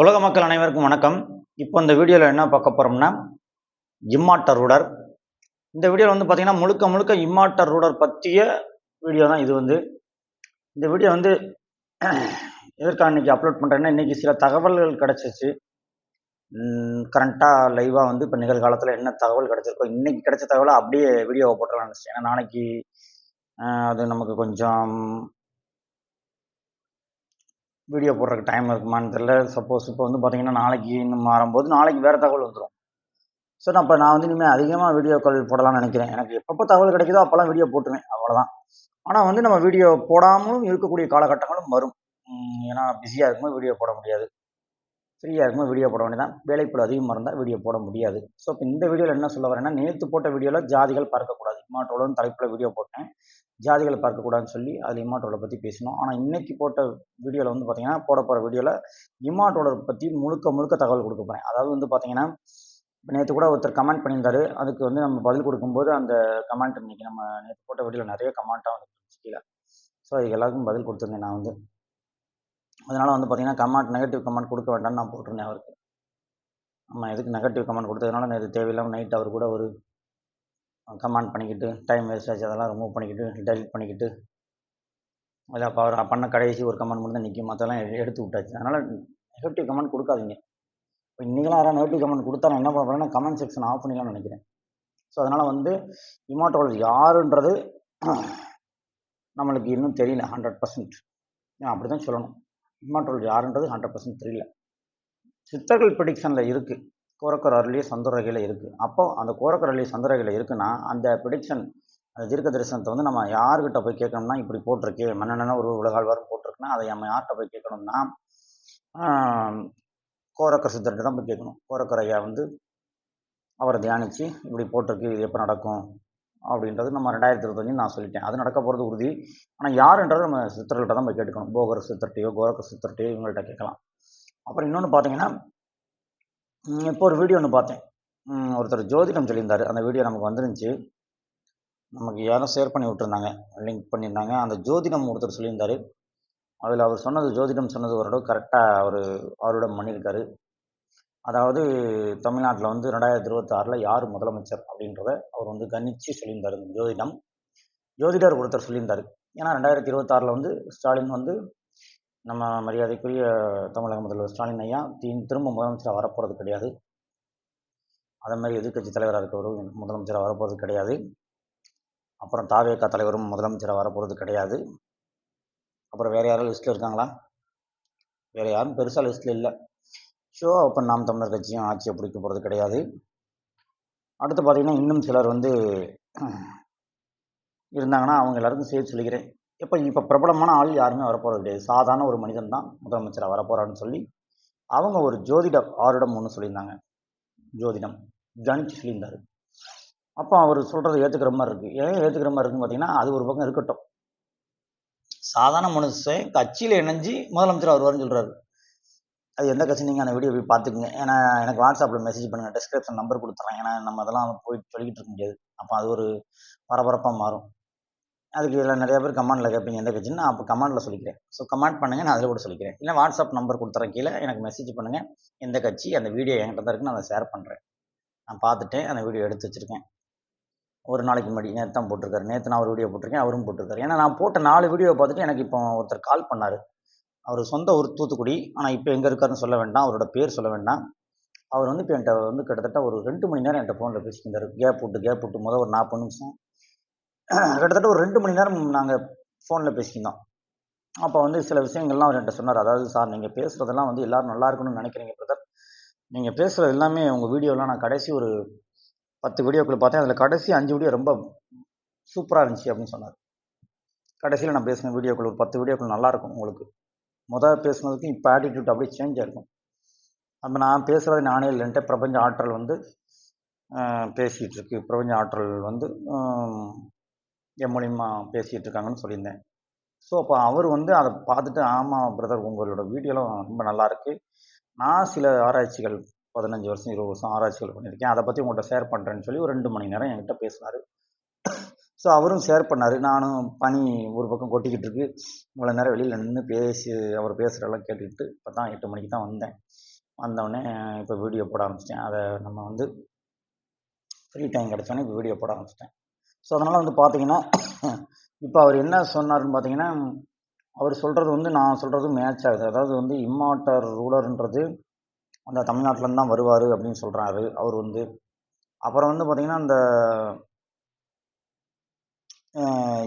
உலக மக்கள் அனைவருக்கும் வணக்கம். இப்போ இந்த வீடியோவில் என்ன பார்க்க போகிறோம்னா, இம்மார்ட்டல் ரூடர். இந்த வீடியோவில் வந்து பார்த்தீங்கன்னா முழுக்க முழுக்க இம்மார்ட்டல் ரூடர் பற்றிய வீடியோ தான் இது. இந்த வீடியோ எதற்காக இன்றைக்கி அப்லோட் பண்ணுறேன்னா, இன்றைக்கி சில தகவல்கள் கிடச்சிச்சு. கரண்ட்டாக லைவாக இப்போ நிகழ்காலத்தில் என்ன தகவல் கிடச்சிருக்கோ, இன்றைக்கி கிடைச்ச தகவலை அப்படியே வீடியோவை போட்டுடலாம்னு நினச்சேன். ஏன்னா நாளைக்கு அது நமக்கு கொஞ்சம் வீடியோ போடுறதுக்கு டைம் இருக்குமான்னு தெரியல. சப்போஸ் இப்போ பார்த்தீங்கன்னா நாளைக்கு இன்னும் மாறும்போது நாளைக்கு வேறு தகவல் வந்துடும். ஸோ நான் இனிமேல் அதிகமாக வீடியோக்கள் போடலாம்னு நினைக்கிறேன். எனக்கு எப்பப்போ தகவல் கிடைக்குதோ அப்போல்லாம் வீடியோ போட்டுவேன், அவ்வளோதான். ஆனால் நம்ம வீடியோ போடாமலும் இருக்கக்கூடிய காலகட்டங்களும் வரும். ஏன்னா பிஸியாக இருக்கும்போது வீடியோ போட முடியாது, ஃப்ரீயாக இருக்கும்போது வீடியோ போட வேண்டியதான். வேலைப்பளு அதிகமாக இருந்தால் வீடியோ போட முடியாது. ஸோ இப்போ இந்த வீடியோவில் என்ன சொல்ல வரேன்னா, நேற்று போட்ட வீடியோவில் ஜாதிகள் பார்க்கக்கூடாது, இம்மார்ட்டலோன்னு தலைப்பில் வீடியோ போட்டேன். ஜாதிகளை பார்க்கக்கூடாதுன்னு சொல்லி அதில் இம்மார்ட்டலை பற்றி பேசணும். ஆனால் இன்றைக்கி போட்ட வீடியோவில் பார்த்தீங்கன்னா, போட போகிற வீடியோவில் இம்மார்ட்டலை பற்றி முழுக்க முழுக்க தகவல் கொடுக்க போகிறேன். அதாவது பார்த்தீங்கன்னா, இப்போ நேற்று கூட ஒருத்தர் கமெண்ட் பண்ணியிருந்தாரு. அதுக்கு நம்ம பதில் கொடுக்கும்போது அந்த கமெண்ட் இன்றைக்கி நம்ம நேற்று போட்ட வீடியோவில் நிறைய கமெண்ட்டாக வந்துருந்துச்சு கீழே. ஸோ அதுக்கு எல்லாருக்கும் பதில் கொடுத்துருந்தேன் நான் அதனால் பார்த்தீங்கன்னா கமெண்ட் நெகட்டிவ் கமெண்ட் கொடுக்க வேண்டாம்னு நான் போட்டிருந்தேன் அவருக்கு. நம்ம எதுக்கு நெகட்டிவ் கமெண்ட் கொடுத்ததுனால நேற்று தேவையில்லாமல் நைட் அவர் கூட ஒரு கமெண்ட் பண்ணிக்கிட்டு டைம் வேஸ்ட் ஆச்சு, அதெல்லாம் ரிமூவ் பண்ணிக்கிட்டு டெலிட் பண்ணிக்கிட்டு அதில் அப்போ அவர் பண்ண கடைசி ஒரு கமெண்ட் மட்டும் தான் நிற்கும், மற்றெல்லாம் எடுத்து விட்டாச்சு. அதனால் நெகட்டிவ் கமெண்ட் கொடுக்காதீங்க. இப்போ இன்றைக்கெல்லாம் யாராவது நெகட்டிவ் கமெண்ட் கொடுத்தா நான் என்ன பண்ணுறேன்னா கமெண்ட் செக்ஷன் ஆஃப் பண்ணிக்கலாம்னு நினைக்கிறேன். ஸோ அதனால் இம்மார்ட்டல் யாருன்றது நம்மளுக்கு இன்னும் தெரியல 100%. அப்படி தான் சொல்லணும். இம்மார்ட்டல் யாருன்றது 100% தெரியல. சித்தர்கள் ப்ரிடிக்ஷனில் இருக்குது, கோரக்கர் அருளிய சந்துரகையில் இருக்குது. அப்போ அந்த கோரக்கர் அருளிய சந்துரகையில் இருக்குன்னா அந்த ப்ரிடிக்ஷன், அந்த தீர்க்க தரிசனத்தை நம்ம யார்கிட்ட போய் கேட்கணும்னா, இப்படி போட்டிருக்கு மன்னன ஒரு உலகாழ்வாரும் போட்டிருக்குன்னா அதை நம்ம யார்கிட்ட போய் கேட்கணும்னா கோரக்கர் சித்தர்கிட்ட தான் போய் கேட்கணும். கோரக்கர் ஐயா அவரை தியானித்து இப்படி போட்டிருக்கு, இது எப்போ நடக்கும் அப்படின்றது நம்ம 2025 நான் சொல்லிட்டேன். அது நடக்க போகிறது உறுதி. ஆனால் யாருன்றது நம்ம சித்தர்கள்ட்ட தான் போய் கேட்டுக்கணும். போகர் சித்தர்கிட்டையோ கோரக்கர் சித்தர்கிட்டையோ இவங்கள்ட்ட கேட்கலாம். அப்புறம் இன்னொன்று பார்த்தீங்கன்னா, இப்போ ஒரு வீடியோ பார்த்தேன். ஒருத்தர் ஜோதிடம் சொல்லியிருந்தார். அந்த வீடியோ நமக்கு வந்துருந்துச்சு, நமக்கு யாரும் ஷேர் பண்ணி விட்டுருந்தாங்க, லிங்க் பண்ணியிருந்தாங்க. அந்த ஜோதிடம் ஒருத்தர் சொல்லியிருந்தார். அதில் அவர் சொன்னது, ஜோதிடம் சொன்னது ஓரளவு கரெக்டாக அவர் அவரிடம் பண்ணியிருக்காரு. அதாவது தமிழ்நாட்டில் 2026 யார் முதலமைச்சர் அப்படின்றத அவர் கணிச்சு சொல்லியிருந்தார். இந்த ஜோதிடர் ஒருத்தர் சொல்லியிருந்தார். ஏன்னா 2026 ஸ்டாலின் நம்ம மரியாதைக்குரிய தமிழக முதல்வர் ஸ்டாலின் ஐயா திரும்ப முதலமைச்சராக வரப்போகிறது கிடையாது. அதே மாதிரி எதிர்கட்சி தலைவராக இருக்கவரும் முதலமைச்சராக வரப்போகிறது கிடையாது. அப்புறம் தாவேகா தலைவரும் முதலமைச்சராக வரப்போகிறது கிடையாது. அப்புறம் வேறு யாரும் லிஸ்ட்டில் இருக்காங்களா? வேறு யாரும் பெருசாக லிஸ்ட்டில் இல்லை. ஸோ அப்போ நாம் தமிழர் கட்சியும் ஆட்சியை பிடிக்க போகிறது கிடையாது. அடுத்து பார்த்திங்கன்னா இன்னும் சிலர் இருந்தாங்கன்னா அவங்க எல்லாருக்கும் சேர்த்து சொல்லிக்கிறேன். இப்போ பிரபலமான ஆள் யாருமே வரப்போகிறது கிடையாது. சாதாரண ஒரு மனிதன் தான் முதலமைச்சராக வரப்போகிறான்னு சொல்லி அவங்க ஒரு ஜோதிடம் ஆரிடம் ஒன்று சொல்லியிருந்தாங்க. ஜோதிடம் கணிச்சு சொல்லியிருந்தார். அப்போ அவர் சொல்கிறத ஏற்றுக்கிற மாதிரி இருக்குது. ஏன் ஏற்றுக்கிற மாதிரி இருக்குன்னு பார்த்தீங்கன்னா, அது ஒரு பக்கம் இருக்கட்டும். சாதாரண மனுஷன் கட்சியில் இணைஞ்சு முதலமைச்சராக வருவார்னு சொல்கிறாரு. அது எந்த கட்சி, நீங்கள் அந்த வீடியோ போய் பார்த்துக்குங்க. ஏன்னா எனக்கு வாட்ஸ்அப்பில் மெசேஜ் பண்ணுங்கள், டிஸ்கிரிப்ஷன் நம்பர் கொடுத்துட்றேன். ஏன்னா நம்ம அதெல்லாம் போய் சொல்லிக்கிட்டு இருக்க முடியாது. அப்போ அது ஒரு பரபரப்பாக மாறும். அதுக்கு இதில் நிறைய பேர் கமெண்டில் கேட்பீங்க எந்த கட்சின்னு. நான் அப்போ கமெண்டில் சொல்லிக்கிறேன். ஸோ கமெண்ட் பண்ணுங்கள், நான் அதில் கூட சொல்லிக்கிறேன். இல்லை வாட்ஸ்அப் நம்பர் கொடுத்துறேன், கீழே எனக்கு மெசேஜ் பண்ணுங்கள் எந்த கட்சி. அந்த வீடியோ என்கிட்ட தான் இருக்குன்னு நான் அதை ஷேர் பண்ணுறேன். நான் பார்த்துட்டேன், அந்த வீடியோ எடுத்து வச்சுருக்கேன். ஒரு நாளைக்கு முன்னாடி நேற்று தான் போட்டிருக்காரு. நேற்று நான் ஒரு வீடியோ போட்டிருக்கேன், அவரும் போட்டிருக்காரு. ஏன்னா நான் போட்ட 4 வீடியோ பார்த்துட்டு எனக்கு இப்போ ஒருத்தர் கால் பண்ணார். அவர் சொந்த ஊர் தூத்துக்குடி, ஆனால் இப்போ எங்கே இருக்காருன்னு சொல்ல வேண்டாம், அவரோட பேர் சொல்ல வேண்டாம். அவர் இப்போ என்கிட்ட கிட்டத்தட்ட ஒரு 2 மணி நேரம் என்கிட்ட ஃபோனில் பேசியிருந்தார். கேப் விட்டு முதல் ஒரு 40 நிமிஷம் கிட்டத்தட்ட ஒரு 2 மணி நேரம் நாங்கள் ஃபோனில் பேசியிருந்தோம். அப்போ சில விஷயங்கள்லாம் அவர் என்கிட்ட சொன்னார். அதாவது, சார் நீங்கள் பேசுகிறதெல்லாம் எல்லோரும் நல்லா இருக்கணும்னு நினைக்கிறீங்க பிரதர். நீங்கள் பேசுகிறது எல்லாமே உங்கள் வீடியோலாம் நான் கடைசி ஒரு 10 வீடியோக்குள்ளே பார்த்தேன். அதில் கடைசி 5 வீடியோ ரொம்ப சூப்பராக இருந்துச்சு அப்படின்னு சொன்னார். கடைசியில் நான் பேசின வீடியோக்குள்ள ஒரு 10 வீடியோக்குள்ள நல்லாயிருக்கும். உங்களுக்கு முதல் பேசுனதுக்கும் இப்போ ஆட்டிடியூட் அப்படியே சேஞ்ச் ஆகிருக்கும். அப்போ நான் பேசுகிறது நானே இல்லைன்ட்டு பிரபஞ்ச ஆற்றல் பேசிகிட்டு இருக்கு. பிரபஞ்ச ஆற்றல் என் மூலியமா பேசிகிட்டு இருக்காங்கன்னு சொல்லியிருந்தேன். ஸோ அப்போ அவர் அதை பார்த்துட்டு, ஆமாம் பிரதர் உங்களோட வீடியோலாம் ரொம்ப நல்லாயிருக்கு, நான் சில ஆராய்ச்சிகள் 15 வருஷம் 20 வருஷம் ஆராய்ச்சிகள் பண்ணியிருக்கேன், அதை பற்றி உங்கள்கிட்ட ஷேர் பண்ணுறேன்னு சொல்லி ஒரு 2 மணி நேரம் என்கிட்ட பேசினார். ஸோ அவரும் ஷேர் பண்ணார். நானும் பனி ஒரு பக்கம் கொட்டிக்கிட்டு இருக்கு, இவ்வளோ நேரம் வெளியில் நின்று அவர் பேசுகிறதெல்லாம் கேட்டுக்கிட்டு இப்போ தான் 8 மணிக்கு தான் வந்தேன். வந்தோடனே இப்போ வீடியோ போட ஆரம்பிச்சிட்டேன். அதை நம்ம வந்து ஃப்ரீ டைம் கிடச்சோன்னே இப்போ வீடியோ போட ஆரம்பிச்சிட்டேன். ஸோ அதனால் வந்து பார்த்தீங்கன்னா இப்போ அவர் என்ன சொன்னார்னு பார்த்தீங்கன்னா, அவர் சொல்கிறது வந்து நான் சொல்கிறது மேட்ச் ஆகுது. அதாவது வந்து இம்மார்ட்டல் ரூலர்ன்றது அந்த தமிழ்நாட்டிலேருந்து தான் வருவார் அப்படின்னு சொல்கிறாரு அவர் வந்து. அப்புறம் வந்து பார்த்தீங்கன்னா அந்த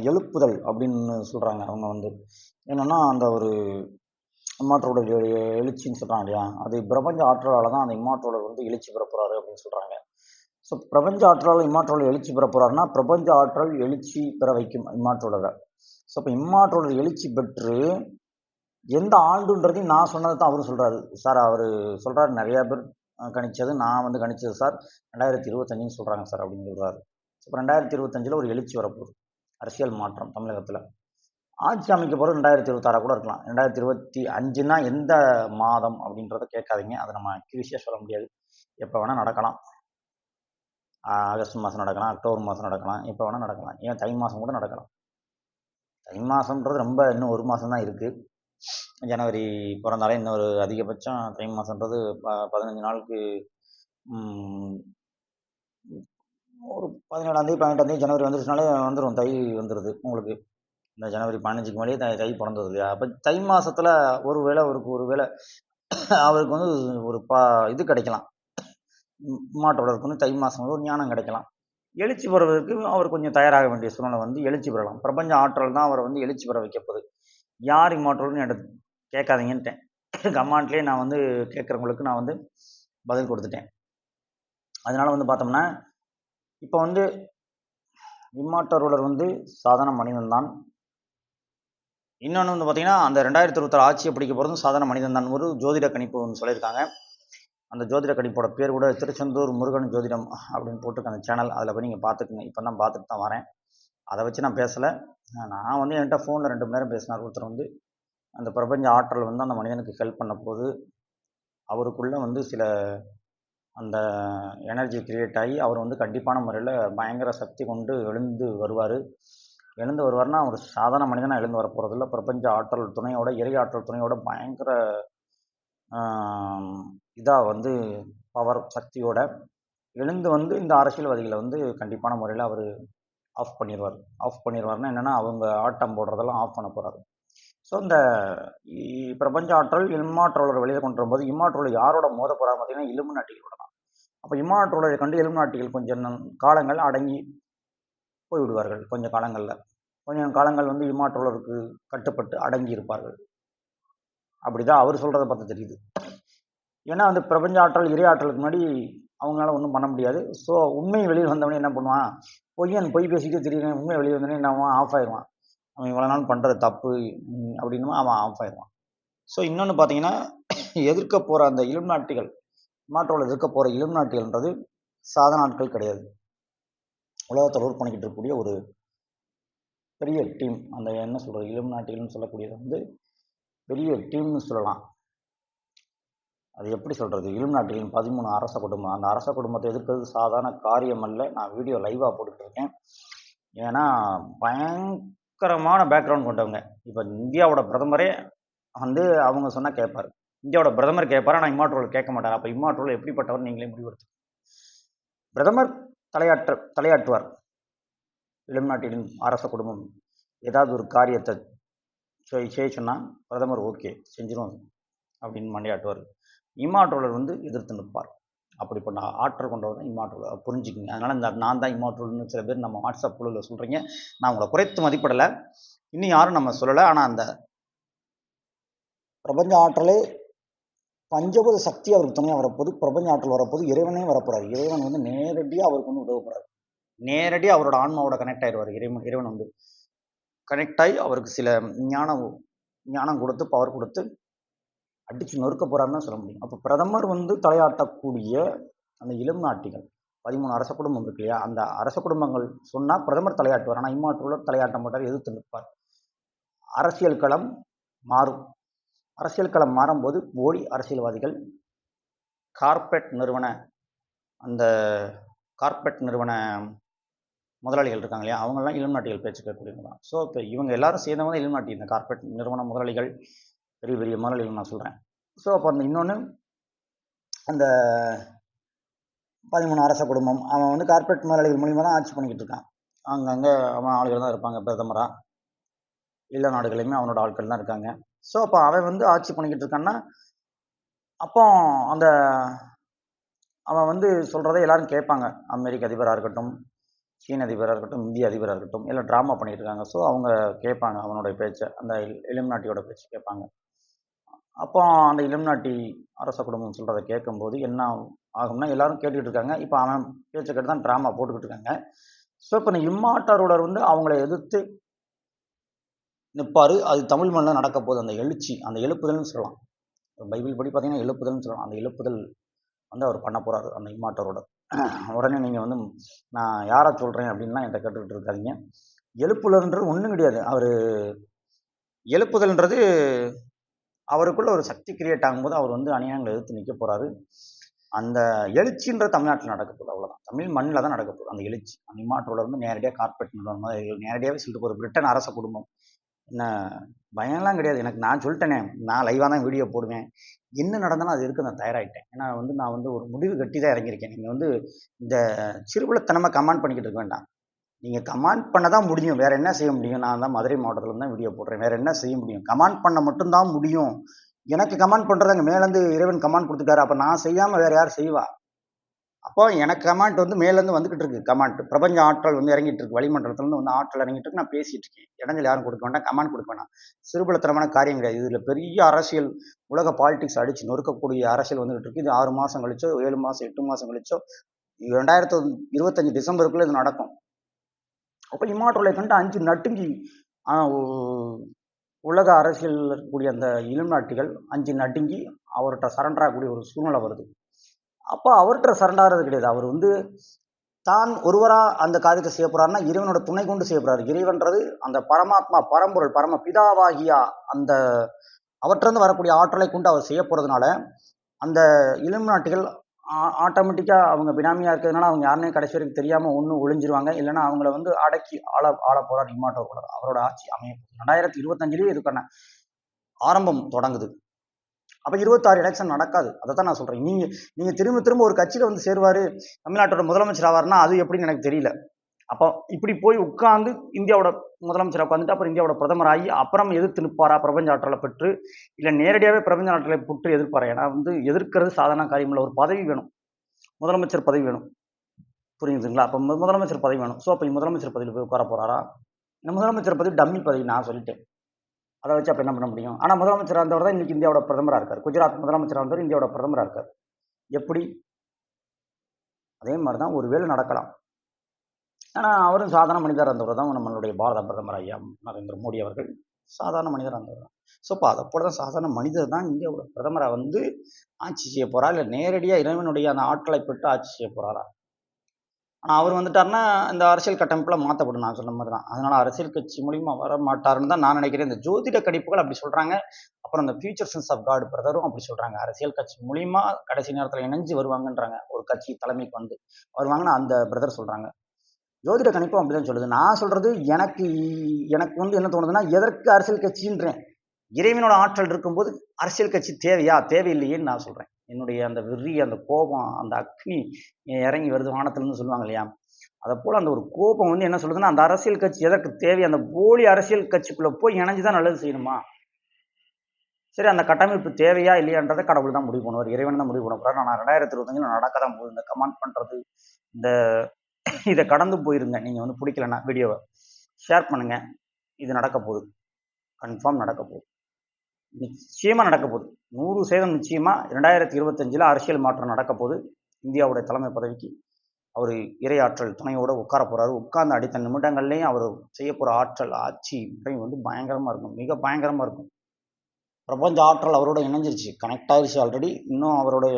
எழுப்புதல் அப்படின்னு சொல்கிறாங்க அவங்க வந்து. என்னென்னா அந்த ஒரு இம்மாற்றோட எழுச்சின்னு சொல்கிறாங்க இல்லையா, அது பிரபஞ்ச ஆற்றலால் தான் அந்த இம்மாற்றோலர் வந்து எழுச்சி பெற போகிறாரு அப்படின்னு சொல்கிறாங்க. ஸோ பிரபஞ்ச ஆற்றலால் இம்மாற்றோலர் எழுச்சி பெற போகிறாருன்னா பிரபஞ்ச ஆற்றல் எழுச்சி பெற வைக்கும் இம்மாற்றோலரை. ஸோ இப்போ இம்மாற்றோலர் எழுச்சி பெற்று எந்த ஆண்டுன்றதையும் நான் சொன்னதை தான் அவரும் சொல்கிறாரு சார். அவர் சொல்கிறாரு நிறையா பேர் கணிச்சது, நான் வந்து கணிச்சது சார் 2025 சொல்கிறாங்க சார் அப்படின்னு சொல்கிறாரு. இப்போ 2025 ஒரு எழுச்சி வரப்போகுது, அரசியல் மாற்றம் தமிழகத்தில். ஆட்சி அமைக்க போகிறது 2026 கூட இருக்கலாம். 2025னா எந்த மாதம் அப்படின்றத கேட்காதீங்க, அதை நம்ம அக்யூரேசியாக சொல்ல முடியாது. எப்போ வேணால் நடக்கலாம். ஆகஸ்ட் மாதம் நடக்கலாம், அக்டோபர் மாதம் நடக்கலாம், எப்போ வேணால் நடக்கலாம். ஏன் தை மாதம் கூட நடக்கலாம். தை மாதம்ன்றது ரொம்ப இன்னும் 1 மாதம் தான் இருக்குது. ஜனவரி பிறந்தாலே இன்னொரு அதிகபட்சம் தை மாதன்றது 15 நாளுக்கு ஒரு 17ஆந்தேதி 18ஆந்தேதி ஜனவரி வந்துருச்சுனாலே வந்துடும், தை வந்துடுது உங்களுக்கு. இந்த ஜனவரி 15க்கு மேலேயே தை பிறந்தது இல்லையா. அப்போ தை மாதத்தில் ஒருவேளை அவருக்கு வந்து ஒரு இது கிடைக்கலாம், மாட்டோடருக்கு வந்து தை மாதம் ஒரு ஞானம் கிடைக்கலாம். எழுச்சி பெறுவதற்கு அவர் கொஞ்சம் தயாராக வேண்டிய சூழ்நிலை வந்து எழுச்சி பெறலாம். பிரபஞ்ச ஆற்றல் தான் அவரை வந்து எழுச்சி பெற வைக்கப்போகுது. யார் இம்மாற்றல்னு என்கிட்ட கேட்காதீங்கன்ட்டேன். கமாண்ட்லேயே நான் வந்து கேட்குறவங்களுக்கு நான் வந்து பதில் கொடுத்துட்டேன். அதனால் வந்து பார்த்தோம்னா இப்போ வந்து இம்மாற்றல் வந்து சாதாரண மனிதன் தான். இன்னொன்று வந்து பார்த்தீங்கன்னா அந்த 2026 ஆட்சியை பிடிக்க போகிறதும் சாதாரண மனிதன் தான். ஒரு ஜோதிட கணிப்பு ஒன்று சொல்லியிருக்காங்க. அந்த ஜோதிட கணிப்போட பேர் கூட திருச்செந்தூர் முருகன் ஜோதிடம் அப்படின்னு போட்டிருக்க அந்த சேனல், அதில் போய் நீங்கள் பார்த்துக்குங்க. இப்போ தான் பார்த்துட்டு தான் வரேன். அதை வச்சு நான் பேசலை. நான் வந்து என்கிட்ட ஃபோனில் 2 மணி நேரம் பேசினார் ஒருத்தர் வந்து. அந்த பிரபஞ்ச ஆற்றல் வந்து அந்த மனிதனுக்கு ஹெல்ப் பண்ண போது அவருக்குள்ளே வந்து சில அந்த எனர்ஜி கிரியேட் ஆகி அவர் வந்து கண்டிப்பான முறையில் பயங்கர சக்தி கொண்டு எழுந்து வருவார்னா ஒரு சாதாரண மனிதனாக எழுந்து வர போகிறதில்ல. பிரபஞ்ச ஆற்றல் துணையோட, இறை ஆற்றல் துணையோட பயங்கர இதாக வந்து பவர் சக்தியோட எழுந்து வந்து இந்த அரசியல்வாதிகளை வந்து கண்டிப்பான முறையில் அவர் ஆஃப் பண்ணிடுவார்னா என்னென்னா அவங்க ஆட்டம் போடுறதெல்லாம் ஆஃப் பண்ண போகிறாரு. ஸோ இந்த பிரபஞ்ச ஆற்றல் இம்மாற்றோலர் வெளியில் கொண்டு வரும்போது இம்மாற்றோலர் யாரோட மோத போகிறாங்க பார்த்தீங்கன்னா இலுமினாட்டிகளோட தான். அப்போ இம்மாற்றோலரை கண்டு இலுமினாட்டிகள் கொஞ்சம் காலங்கள் அடங்கி போய்விடுவார்கள். கொஞ்சம் காலங்கள் வந்து இம்மாற்றோலருக்கு கட்டுப்பட்டு அடங்கி இருப்பார்கள். அப்படிதான் அவர் சொல்கிறத பார்த்து தெரியுது. ஏன்னா வந்து பிரபஞ்ச ஆற்றல் இறை ஆற்றலுக்கு முன்னாடி அவங்களால ஒன்றும் பண்ண முடியாது. ஸோ உண்மை வெளியில் வந்தவனே என்ன பண்ணுவான், பொய் பேசிக்கிட்டே தெரியுறேன், உண்மை வெளியே வந்தோடனே என்ன ஆவான், ஆஃப் ஆயிடுவான். அவன் இவ்வளோ நாள் பண்ணுறது தப்பு அப்படின்னு அவன் ஆஃப் ஆயிடுவான். ஸோ இன்னொன்று பார்த்தீங்கன்னா எதிர்க்க போகிற அந்த இலுமினாட்டிகள், இம்மாற்றோலர் எதிர்க்க போகிற இலுமினாட்டிகள்ன்றது சாதாரண ஆட்கள் கிடையாது. உலகத்தை ரூல் பண்ணிக்கிட்டு இருக்கக்கூடிய ஒரு பெரிய டீம். அந்த என்ன சொல்கிறது, இலுமினாட்டிகள்னு சொல்லக்கூடியது வந்து பெரிய டீம்னு சொல்லலாம். அது எப்படி சொல்கிறது, இலுமினாட்டிகளின் 13 அரச குடும்பம். அந்த அரச குடும்பத்தை எதிர்க்கிறது சாதாரண காரியம் அல்ல. நான் வீடியோ லைவாக போட்டுட்ருக்கேன். ஏன்னா பயங்கரமான பேக்ரவுண்ட் கொண்டவங்க. இப்போ இந்தியாவோட பிரதமரே வந்து அவங்க சொன்னால் கேட்பார். இந்தியாவோட பிரதமர் கேட்பார், ஆனால் இம்மாற்றோலர் கேட்க மாட்டார். அப்போ இம்மாற்றோலர் எப்படிப்பட்டவர் நீங்களே முடிவெடுத்து. பிரதமர் தலையாட்டுவார். இலுமினாட்டிகளின் அரச குடும்பம் ஏதாவது ஒரு காரியத்தை செய்ய சொன்னால் பிரதமர் ஓகே செஞ்சிடும் அப்படின்னு மண்டையாட்டுவார். இம்மாற்றோலர் வந்து எதிர்த்து நிற்பார். அப்படிப்பட்ட ஆற்றல் கொண்டவர் தான் இம்மாற்றோலர், புரிஞ்சுக்குங்க. அதனால் நான் தான் இம்மாற்றோலர்னு சில பேர் நம்ம வாட்ஸ்அப் குழுவில் சொல்கிறீங்க. நான் உங்களை குறைத்து மதிப்பிடலை, இன்னும் யாரும் நம்ம சொல்லலை. ஆனால் அந்த பிரபஞ்ச ஆற்றலே பஞ்சபூத சக்தி அவருக்கு துணையாக வரப்போது, பிரபஞ்ச ஆற்றல் வரப்போது, இறைவனே வரப்போறாரு. இறைவன் வந்து நேரடியாக அவருக்கு வந்து உதவப்படுறாரு. நேரடியாக அவரோட ஆன்மாவோட கனெக்ட் ஆயிடுவார். இறைவன் வந்து கனெக்ட் ஆகி அவருக்கு சில ஞானம் கொடுத்து பவர் கொடுத்து அடிச்சு நொறுக்க போறாருன்னு சொல்ல முடியும். அப்போ பிரதமர் வந்து தலையாட்டக்கூடிய அந்த இலுமினாட்டிகள் 13 அரச குடும்பம் இருக்கு இல்லையா, அந்த அரச குடும்பங்கள் சொன்னால் பிரதமர் தலையாட்டுவார். ஆனால் இம்மாற்றோலர் தலையாட்ட மாட்டார், எதிர்த்து நிற்பார். அரசியல் களம் மாறும். அரசியல் களம் மாறும்போது போலி அரசியல்வாதிகள் கார்ப்பரேட் நிறுவன முதலாளிகள் இருக்காங்க இல்லையா, அவங்கெல்லாம் இலுமினாட்டிகள் பேச்சு கேட்கக்கூடியவங்க தான். ஸோ இப்போ இவங்க எல்லாரும் சேர்ந்தவங்க தான் இலுமினாட்டி, இந்த கார்ப்பரேட் நிறுவன முதலாளிகள், பெரிய பெரிய முதலாளிகள் நான் சொல்கிறேன். ஸோ அப்போ அந்த இன்னொன்று அந்த 13 அரச குடும்பம், அவன் வந்து கார்ப்பரேட் முதலாளிகள் மூலியமாக தான் ஆட்சி பண்ணிக்கிட்டு இருக்கான். அங்கங்கே அவன் ஆளுகள் தான் இருப்பாங்க பிரதமராக, எல்லா நாடுகளையுமே அவனோட ஆட்கள் தான் இருக்காங்க. ஸோ அப்போ அவன் வந்து ஆட்சி பண்ணிக்கிட்டு இருக்கான்னா, அப்போ அந்த அவன் வந்து சொல்கிறத எல்லாரும் கேட்பாங்க. அமெரிக்க அதிபராக இருக்கட்டும், சீன அதிபராக இருக்கட்டும், இந்திய அதிபராக இருக்கட்டும், எல்லாம் ட்ராமா பண்ணிகிட்டு இருக்காங்க. ஸோ அவங்க கேட்பாங்க அவனுடைய பேச்சை, அந்த இலுமினாட்டியோட பேச்சு கேட்பாங்க. அப்போ அந்த இலுமினாட்டி அரச குடும்பம் சொல்கிறத கேட்கும்போது என்ன ஆகும்னா, எல்லாரும் கேட்டுக்கிட்டு இருக்காங்க. இப்போ அவன் பேச்சை கேட்டு தான் ட்ராமா போட்டுக்கிட்டு இருக்காங்க. ஸோ இப்போ இந்த இம்மாட்டரோடர் வந்து அவங்கள எதிர்த்து நிற்பார். அது தமிழ் மண்ணில் நடக்க போகுது. அந்த எழுச்சி, அந்த எழுப்புதல்னு சொல்லலாம். பைபிள் படி பார்த்தீங்கன்னா எழுப்புதல்னு சொல்லலாம். அந்த எழுப்புதல் வந்து அவர் பண்ண போகிறாரு அந்த இம்மாட்டரோடர். உடனே நீங்கள் வந்து நான் யாரை சொல்கிறேன் அப்படின்லாம் என்கிட்ட கேட்டுக்கிட்டு இருக்காதீங்க. எழுப்புதல்ன்றது ஒன்றும் கிடையாது. அவர் எழுப்புதல்ன்றது அவருக்குள்ள ஒரு சக்தி கிரியேட் ஆகும்போது அவர் வந்து அநியாயங்களை எதிர்த்து நிற்க போகிறாரு. அந்த எழுச்சின்ற தமிழ்நாட்டில் நடக்க போகுது, அவ்வளோதான். தமிழ் மண்ணில் தான் நடக்க போகுது அந்த எழுச்சி. அந்த இம்மாட்டரோட வந்து நேரடியாக கார்ப்பரேட் நிறுவனம் நேரடியாகவே சொல்லிட்டு போகிற பிரிட்டன் அரச குடும்பம் என்ன பயம்லாம் கிடையாது. எனக்கு நான் சொல்லிட்டேனே, நான் லைவாக தான் வீடியோ போடுவேன். என்ன நடந்தாலும் அது இருக்கு, நான் தயாராகிட்டேன். ஏன்னா வந்து நான் வந்து ஒரு முடிவு கட்டி தான் இறங்கியிருக்கேன். நீங்கள் வந்து இந்த சிறுபுலத்தனமாக கமெண்ட் பண்ணிக்கிட்டு இருக்க வேண்டாம். நீங்கள் கமெண்ட் பண்ண தான் முடியும், வேறு என்ன செய்ய முடியும்? நான் தான் மதுரை மாவட்டத்தில் தான் வீடியோ போடுறேன், வேறு என்ன செய்ய முடியும்? கமெண்ட் பண்ண மட்டும்தான் முடியும். எனக்கு கமெண்ட் பண்ணுறது அங்கே மேலேருந்து இறைவன் கமெண்ட் கொடுத்துட்டாரு, அப்போ நான் செய்யாமல் வேறு யார் செய்வா? அப்போ எனக்கு கமெண்ட் வந்து மேலேருந்து வந்துக்கிட்டு இருக்கு. கமெண்ட் பிரபஞ்ச ஆற்றல் வந்து இறங்கிட்டு இருக்கு, வளிமண்டலத்துலேருந்து வந்து ஆற்றல் இறங்கிட்டு இருக்கு. நான் பேசிட்டு இருக்கேன், இடைஞ்சல் யாரும் கொடுக்க வேண்டாம், கமெண்ட் கொடுக்க வேண்டாம். சிறுபலத்தனமான காரியம் கிடையாது. இதில் பெரிய அரசியல், உலக பாலிடிக்ஸ் அடித்து நொறுக்கக்கூடிய அரசியல் வந்துகிட்டு இருக்கு. இது 6 மாதம் கழிச்சோ, 7 மாதம் 8 மாதம் கழிச்சோ, 2025 டிசம்பருக்குள்ளே இது நடக்கும். அப்போ இம்மாற்றலை கண்டு 5 நட்டுங்கி உலக அரசியல் இருக்கக்கூடிய அந்த இலுமினாட்டிகள் 5 நடுங்கி அவர்கிட்ட சரண்டர் ஆகக்கூடிய ஒரு சூழ்நிலை வருது. அப்போ அவர்கிட்ட சரண்டாகிறது கிடையாது. அவர் வந்து தான் ஒருவராக அந்த காரியத்தை செய்ய போறாருன்னா இறைவனோட துணை கொண்டு செய்ய போறாரு. இறைவன்றது அந்த பரமாத்மா, பரம்பொருள், பரம பிதாவாகியா அந்த அவற்றிலிருந்து வரக்கூடிய ஆற்றலை கொண்டு அவர் செய்ய போறதுனால அந்த இலுமினாட்டிகள் ஆட்டோமேட்டிக்காக அவங்க பினாமியாக இருக்கிறதுனால அவங்க யாருனே கடைசி வரைக்கும் தெரியாமல் ஒன்று ஒளிஞ்சிருவாங்க. இல்லைன்னா அவங்கள வந்து அடக்கி ஆள போறார் இம்மாட்டோர். அவரோட ஆட்சி அமைய 2025 இதுக்கான ஆரம்பம் தொடங்குது. அப்போ 26 எலெக்ஷன் நடக்காது. அதை தான் நான் சொல்கிறேன். நீங்கள் திரும்ப ஒரு கட்சியில் வந்து சேருவார், தமிழ்நாட்டோட முதலமைச்சர் ஆவார்னா அது எப்படின்னு எனக்கு தெரியல. அப்போ இப்படி போய் உட்கார்ந்து இந்தியாவோட முதலமைச்சராக உட்காந்துட்டு அப்புறம் இந்தியாவோட பிரதமர் ஆகி அப்புறம் எதிர்த்து நிற்பாரா பிரபஞ்ச ஆற்றலை பெற்று, இல்லை நேரடியாகவே பிரபஞ்ச ஆற்றலை பெற்று எதிர்ப்பாரா? ஏன்னா வந்து எதிர்க்கிறது சாதாரண காரியம் இல்லை. ஒரு பதவி வேணும், முதலமைச்சர் பதவி வேணும், புரியுதுங்களா? அப்போ முதலமைச்சர் பதவி வேணும். ஸோ அப்போ முதலமைச்சர் பதவியில் போய் உட்கார போகிறாரா? இந்த முதலமைச்சர் பதவி டம்மி பதவி, நான் சொல்லிட்டேன். அதை வச்சு அப்போ என்ன பண்ண முடியும்? ஆனால் முதலமைச்சராக இருந்தவர் தான் இன்றைக்கி இந்தியாவோட பிரதமராக இருக்கார். குஜராத் முதலமைச்சராக இருந்தவர் இந்தியாவோட பிரதமராக இருக்கார். எப்படி? அதே மாதிரி தான் ஒரு வேலை நடக்கலாம். ஆனால் அவரும் சாதாரண மனிதராக இருந்தவர் தான் நம்மளுடைய பாரத பிரதமர் ஐயா நரேந்திர மோடி அவர்கள் சாதாரண மனிதராக இருந்தவர் தான். ஸோ இப்போ அதை போல தான் சாதாரண மனிதர் தான் இந்தியாவோட பிரதமராக வந்து ஆட்சி செய்ய போகிறா, இல்லை நேரடியாக இறைவனுடைய அந்த ஆற்றலை பெற்று ஆட்சி செய்ய போகிறாரா? ஆனால் அவர் வந்துட்டாருன்னா இந்த அரசியல் கட்டமைப்பில் மாற்றப்படும், நான் சொன்ன மாதிரி தான். அதனால் அரசியல் கட்சி மூலியமாக வர மாட்டாருன்னு தான் நான் நினைக்கிறேன். இந்த ஜோதிட கணிப்புகள் அப்படி சொல்கிறாங்க. அப்புறம் இந்த ஃபியூச்சர் சென்ஸ் ஆஃப் காட் பிரதரும் அப்படி சொல்கிறாங்க. அரசியல் கட்சி மூலியமா கடைசி நேரத்தில் இணைஞ்சு வருவாங்கன்றாங்க. ஒரு கட்சி தலைமைக்கு வந்து வருவாங்கன்னு அந்த பிரதர் சொல்கிறாங்க. ஜோதிட கணிப்பும் அப்படிதான் சொல்லுது. நான் சொல்கிறது எனக்கு வந்து என்ன தோணுதுன்னா, எதற்கு அரசியல் கட்சின்றேன்? இறைவனோட ஆற்றல் இருக்கும்போது அரசியல் கட்சி தேவையா? தேவையில்லையேன்னு நான் சொல்கிறேன். என்னுடைய அந்த வெறி, அந்த கோபம், அந்த அக்னி இறங்கி வருது வானத்துலன்னு சொல்லுவாங்க இல்லையா? அதை போல் அந்த ஒரு கோபம் வந்து என்ன சொல்லுதுன்னா, அந்த அரசியல் கட்சி எதற்கு தேவை? அந்த போலி அரசியல் கட்சிக்குள்ளே போய் இணைஞ்சு தான் நல்லது செய்யணுமா? சரி, அந்த கட்டமைப்பு தேவையா இல்லையான்றதை கடவுள் தான் முடிவு பண்ணுவார், இறைவன் தான் முடிவு பண்ண போகிறார். நான் 2025 நடக்க தான் போகுது. இந்த கமெண்ட் பண்ணுறது, இந்த இதை கடந்து போயிருங்க. நீங்கள் வந்து பிடிக்கலன்னா வீடியோவை ஷேர் பண்ணுங்கள். இது நடக்க போகுது, கன்ஃபார்ம் நடக்க போகுது, நிச்சயமாக நடக்க போகுது, 100% நிச்சயமாக 2025 அரசியல் மாற்றம் நடக்க போகுது. இந்தியாவுடைய தலைமை பதவிக்கு அவர் இறையாற்றல் துணையோடு உட்கார போகிறாரு. உட்கார்ந்து அடுத்த நிமிடங்கள்லேயும் அவர் செய்ய போகிற ஆட்சி முறை வந்து பயங்கரமாக இருக்கும், மிக பயங்கரமாக இருக்கும். பிரபஞ்ச ஆற்றல் அவரோட இணைஞ்சிருச்சு, கனெக்ட் ஆகிடுச்சு ஆல்ரெடி. இன்னும் அவருடைய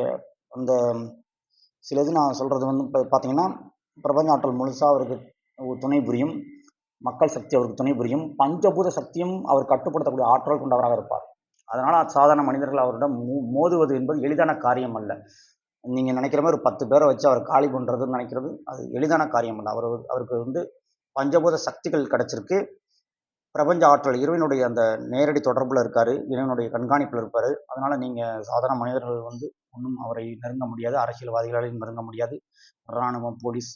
அந்த சில இது நான் சொல்கிறது வந்து இப்போ பார்த்தீங்கன்னா, பிரபஞ்ச ஆற்றல் முழுசாக அவருக்கு துணை புரியும், மக்கள் சக்தி அவருக்கு துணை புரியும், பஞ்சபூத சக்தியும் அவர் கட்டுப்படுத்தக்கூடிய ஆற்றல் கொண்டவராக இருப்பார். அதனால் சாதாரண மனிதர்கள் அவரிடம் மோதுவது என்பது எளிதான காரியம் அல்ல. நீங்கள் நினைக்கிற மாதிரி ஒரு 10 பேரை வச்சு அவர் காலி பண்ணுறதுன்னு நினைக்கிறது அது எளிதான காரியம் இல்லை. அவருக்கு வந்து பஞ்சபூத சக்திகள் கிடைச்சிருக்கு. பிரபஞ்ச ஆற்றல் இறைவனுடைய அந்த நேரடி தொடர்பில் இருக்கார், இறைவனுடைய கண்காணிப்பில் இருப்பார். அதனால் நீங்கள் சாதாரண மனிதர்கள் வந்து ஒன்றும் அவரை நெருங்க முடியாது, அரசியல்வாதிகளாலையும் நெருங்க முடியாது, இராணுவம், போலீஸ்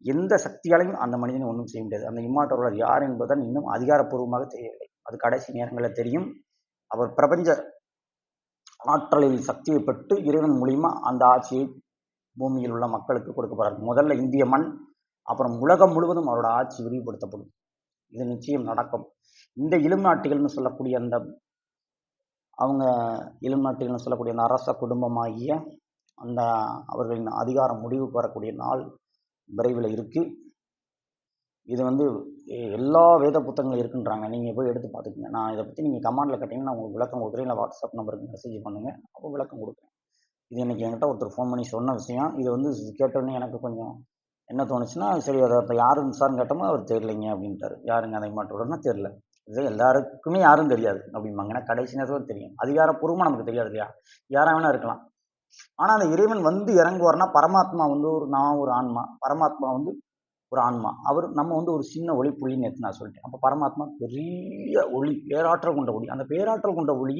எந்த சக்தியாலையும் அந்த மனிதனை ஒன்றும் செய்ய முடியாது. அந்த இம்மாற்றவர் யார் என்பதுதான் இன்னும் அதிகாரப்பூர்வமாக தெரியவில்லை. அது கடைசி நேரங்களில் தெரியும். அவர் பிரபஞ்ச ஆற்றலில் சக்தியை பெற்று இறைவன் மூலியமா அந்த ஆட்சியை பூமியில் உள்ள மக்களுக்கு கொடுக்க போறார். முதல்ல இந்திய மண், அப்புறம் உலகம் முழுவதும் அவரோட ஆட்சி விரிவுபடுத்தப்படும். இது நிச்சயம் நடக்கும். இந்த இலும் நாட்டிகள்னு சொல்லக்கூடிய அந்த அவங்க இலும் நாட்டிகள்னு சொல்லக்கூடிய அந்த அரச குடும்பமாகிய அந்த அவர்களின் அதிகாரம் முடிவுக்கு வரக்கூடிய நாள் விரைவில் இருக்கு. இது வந்து எல்லா வேத புத்தகங்களும் இருக்குன்றாங்க. நீங்கள் போய் எடுத்து பார்த்துக்கங்க. நான் இதை பற்றி நீங்கள் கமெண்டில் கேட்டிங்கன்னா நான் உங்களுக்கு விளக்கம் கொடுக்குறேன். இல்லை வாட்ஸ்அப் நம்பருக்கு மெசேஜ் பண்ணுங்கள், அப்போ விளக்கம் கொடுக்குறேன். இது இன்றைக்கி என்கிட்ட ஒருத்தர் ஃபோன் பண்ணி சொன்ன விஷயம். இது வந்து கேட்டோன்னே எனக்கு கொஞ்சம் என்ன தோணுச்சுன்னா, சரி அதை இப்போ யாருன்னு சார்னு கேட்டோமோ அவர் தெரியலைங்க அப்படின்ட்டார். யாருங்க அதை மாற்றோடனா தெரியல. இது எல்லாருக்குமே யாரும் தெரியாது அப்படிம்பாங்க. ஏன்னா கடைசி நேரத்தில் தெரியும். அதிகாரப்பூர்வமாக நமக்கு தெரியாது இல்லையா? யாராக வேணா இருக்கலாம். ஆனால் அந்த இறைவன் வந்து இறங்குவார்னா பரமாத்மா வந்து நான் ஒரு ஆன்மா, பரமாத்மா வந்து ஒரு ஆன்மா. அவர் நம்ம வந்து ஒரு சின்ன ஒளி புள்ளின்னு நேற்று நான் சொல்லிட்டேன். அப்போ பரமாத்மா பெரிய ஒளி, பேராற்றல் கொண்ட ஒளி. அந்த பேராற்றல் கொண்ட ஒளி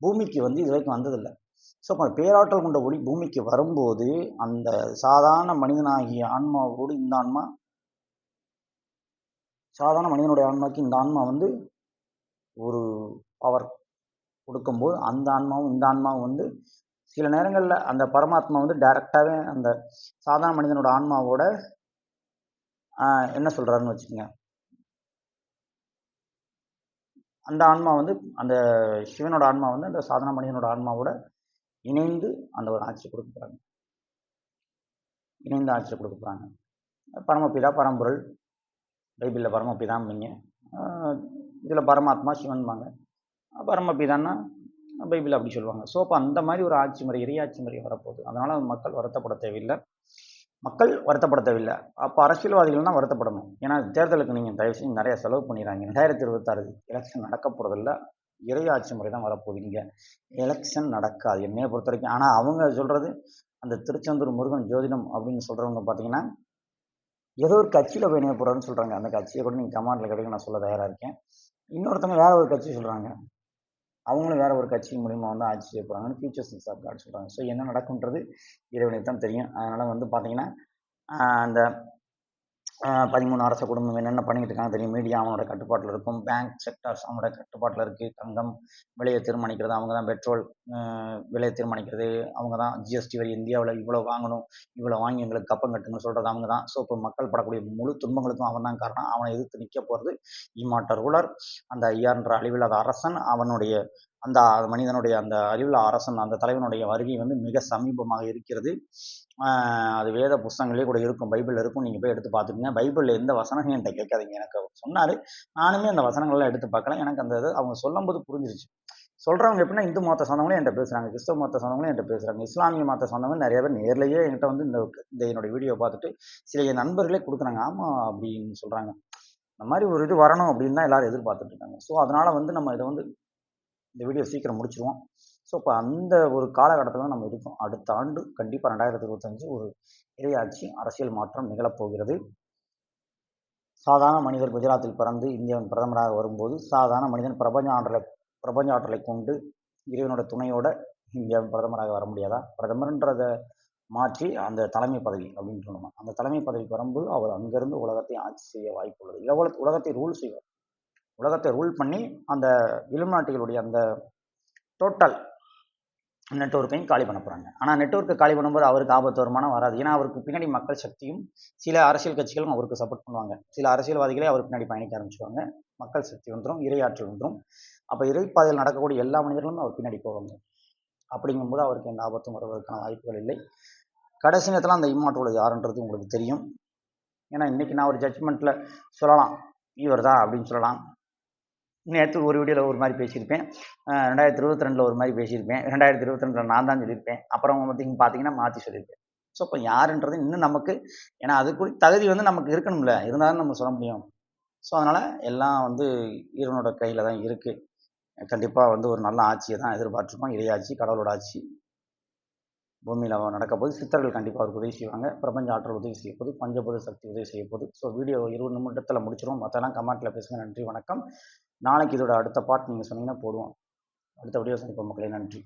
பூமிக்கு வந்து இது வரைக்கும் வந்ததில்லை. ஸோ அப்போ பேராற்றல் கொண்ட ஒளி பூமிக்கு வரும்போது அந்த சாதாரண மனிதனாகிய ஆன்மாவோடு இந்த ஆன்மா, சாதாரண மனிதனுடைய ஆன்மாக்கு இந்த ஆன்மா வந்து ஒரு பவர் கொடுக்கும்போது அந்த ஆன்மாவும் இந்த ஆன்மாவும் வந்து சில நேரங்களில் அந்த பரமாத்மா வந்து டைரக்டாகவே அந்த சாதாரண மனிதனோட ஆன்மாவோட என்ன சொல்றாருன்னு வச்சுக்கோங்க. அந்த ஆன்மா வந்து அந்த சிவனோட ஆன்மா வந்து அந்த சாதாரண மனிதனோட ஆன்மாவோட இணைந்து அந்த ஒரு ஆட்சி கொடுக்க போறாங்க. இணைந்து ஆட்சி கொடுக்க போறாங்க. பரமபிதா, பரம்பொருள், பைபிளில் பரமபிதாம்பீங்க, இதில் பரமாத்மா சிவன்பாங்க. பரமபிதான்னா பைபிள் அப்படி சொல்லுவாங்க. ஸோ அப்போ அந்த மாதிரி ஒரு ஆட்சி முறை, இறையாட்சி முறை வரப்போகுது. அதனால மக்கள் வருத்தப்பட தேவையில்லை. மக்கள் வருத்தப்பட தேவையில்லை. அப்போ அரசியல்வாதிகள் தான் வருத்தப்படணும். ஏன்னா தேர்தலுக்கு நீங்கள் தயவு செஞ்சு நிறைய செலவு பண்ணிடுறாங்க. 2026 எலெக்ஷன் நடக்க போகிறதில்ல, இறையாட்சி முறை தான் வரப்போகுது. இங்கே எலெக்ஷன் நடக்காது என்னைய பொறுத்த வரைக்கும். ஆனால் அவங்க சொல்கிறது அந்த திருச்செந்தூர் முருகன் ஜோதிடம் அப்படின்னு சொல்கிறவங்க பார்த்தீங்கன்னா ஏதோ ஒரு கட்சியில் போய் இணைய போகிறாருன்னு சொல்கிறாங்க. அந்த கட்சியை கூட நீங்கள் கமாண்டில் கிடைக்க நான் சொல்ல தயாராக இருக்கேன். இன்னொருத்தவங்க வேற ஒரு கட்சி சொல்கிறாங்க, அவங்களும் வேற ஒரு கட்சி மூலிமா வந்து ஆட்சி செய்ய போகிறாங்கன்னு ஃபியூச்சர்ஸ் ஆஃப் காட் சொல்கிறாங்க. ஸோ என்ன நடக்குன்றது இறைவனுக்கு தான் தெரியும். அதனால் வந்து பார்த்தீங்கன்னா அந்த 13 அரச குடும்பம் என்னென்ன பண்ணிக்கிட்டு இருக்காங்க தெரியும். மீடியா அவங்களோட கட்டுப்பாட்டில் இருக்கும். பேங்க் செக்டார்ஸ் அவங்களோட கட்டுப்பாட்டில் இருக்குது. தங்கம் விலையை தீர்மானிக்கிறது அவங்க தான். பெட்ரோல் விலையை தீர்மானிக்கிறது அவங்க தான். ஜிஎஸ்டி வரி இந்தியாவில் இவ்வளோ வாங்கணும், இவ்வளோ வாங்கி எங்களுக்கு கப்பம் கட்டுன்னு சொல்கிறது அவங்க தான். ஸோ இப்போ மக்கள் படக்கூடிய முழு துன்பங்களுக்கும் அவன் தான் காரணம். அவனை எதிர்த்து நிற்க போகிறது இம்மாட்ட ரூலர், அந்த ஐயார்ன்ற அழிவில்லாத அரசன். அவனுடைய அந்த மனிதனுடைய அந்த அழிவில்லா அரசன், அந்த தலைவனுடைய வருகை வந்து மிக சமீபமாக இருக்கிறது. அது வேத புஸ்தகங்களே கூட இருக்கும், பைபிள் இருக்கும். நீங்கள் போய் எடுத்து பார்த்துக்கங்க. பைபிளில் எந்த வசனங்கள் என்கிட்ட கேட்காதீங்க. எனக்கு அவர் சொன்னார், நானுமே அந்த வசனங்கள்லாம் எடுத்து பார்க்கல. எனக்கு அந்த இது அவங்க சொல்லும்போது புரிஞ்சிருச்சு. சொல்கிறவங்க எப்படின்னா இந்து மதத்தை சொந்தவங்களும் என்கிட்ட பேசுகிறாங்க, கிறிஸ்தவ மதத்தை சொந்தவங்களும் என்கிட்ட பேசுகிறாங்க, இஸ்லாமிய மதத்தை சொந்தவங்க நிறைய பேர் நேர்லேயே என்கிட்ட வந்து இந்த என்னோட வீடியோ பார்த்துட்டு சில என் நண்பர்களே கொடுக்குறாங்க. ஆமாம் அப்படின்னு சொல்கிறாங்க. இந்த மாதிரி ஒரு இது வரணும் அப்படின்னு தான் எல்லாரும் எதிர்பார்த்துட்டு இருக்காங்க. ஸோ அதனால் வந்து நம்ம இதை வந்து இந்த வீடியோ சீக்கிரம் முடிச்சிருவோம். ஸோ இப்போ அந்த ஒரு காலகட்டத்தில் நம்ம இருக்கோம். அடுத்த ஆண்டு கண்டிப்பாக 2025 ஒரு இறையாட்சி அரசியல் மாற்றம் நிகழப்போகிறது. சாதாரண மனிதர் குஜராத்தில் பிறந்து இந்தியாவின் பிரதமராக வரும்போது சாதாரண மனிதன் பிரபஞ்ச ஆற்றலை கொண்டு இறைவனோட துணையோட இந்தியாவின் பிரதமராக வர முடியாதா? பிரதமர்ன்றதை மாற்றி அந்த தலைமை பதவி அப்படின்னு சொல்லணும். அந்த தலைமை பதவிக்கு வரும்போது அவர் அங்கிருந்து உலகத்தை ஆட்சி செய்ய வாய்ப்பு உள்ளது. உலகத்தை ரூல் செய்வார். உலகத்தை ரூல் பண்ணி அந்த இலுமினாட்டிகளுடைய அந்த டோட்டல் நெட்வொர்க்கையும் காலி பண்ண போகிறாங்க. ஆனால் நெட்வொர்க்கை காலி பண்ணும்போது அவருக்கு ஆபத்து வருமானம் வராது. ஏன்னா அவருக்கு பின்னாடி மக்கள் சக்தியும் சில அரசியல் கட்சிகளும் அவருக்கு சப்போர்ட் பண்ணுவாங்க. சில அரசியல்வாதிகளே அவர் பின்னாடி பயணிக்க ஆரம்பிச்சுவாங்க. மக்கள் சக்தி வந்துடும், இறையாற்றல் வந்துடும். அப்போ இறைப்பாதையில் நடக்கக்கூடிய எல்லா மனிதர்களும் அவர் பின்னாடி போவாங்க. அப்படிங்கும்போது அவருக்கு எந்த ஆபத்தும் வருவதற்கான வாய்ப்புகள் இல்லை. கடைசி நேரத்தில் அந்த இம்மாற்றோட யாருன்றது உங்களுக்கு தெரியும். ஏன்னா இன்றைக்கி நான் ஒரு ஜட்ஜ்மெண்ட்டில் சொல்லலாம், இவர் தான் அப்படின்னு சொல்லலாம். நேற்று ஒரு வீடியோவில் ஒரு மாதிரி பேசியிருப்பேன், 2022 ஒரு மாதிரி பேசியிருப்பேன், 2022 நான் தான் சொல்லியிருப்பேன். அப்புறம் பார்த்தீங்கன்னா மாற்றி சொல்லியிருப்பேன். ஸோ இப்போ யாருன்றது இன்னும் நமக்கு, ஏன்னா அதுக்குரிய தகுதி வந்து நமக்கு இருக்கணும்ல, இருந்தாலும் நம்ம சொல்ல முடியும். ஸோ அதனால் எல்லாம் வந்து இறைவனோட கையில் தான் இருக்குது. கண்டிப்பாக வந்து ஒரு நல்ல ஆட்சியை தான் எதிர்பார்த்துருக்கோம். இறையாட்சி, கடவுளோட ஆட்சி. பூமியில் நடக்க போது சித்தர்கள் கண்டிப்பாக அவருக்கு உதவி செய்வாங்க. பிரபஞ்ச ஆற்றல் உதவி செய்ய போது, பஞ்சபூத சக்தி உதவி செய்ய போது. ஸோ வீடியோ 20 நிமிடத்தில் முடிச்சிடும். மற்றெல்லாம் கமெண்ட்டில் பேசுங்க. நன்றி, வணக்கம். நாளைக்கு இதோட அடுத்த பார்ட் நீங்கள் சொன்னீங்கன்னா போடுவோம். அடுத்த வீடியோ சந்திப்போம் மக்களே. நன்றி.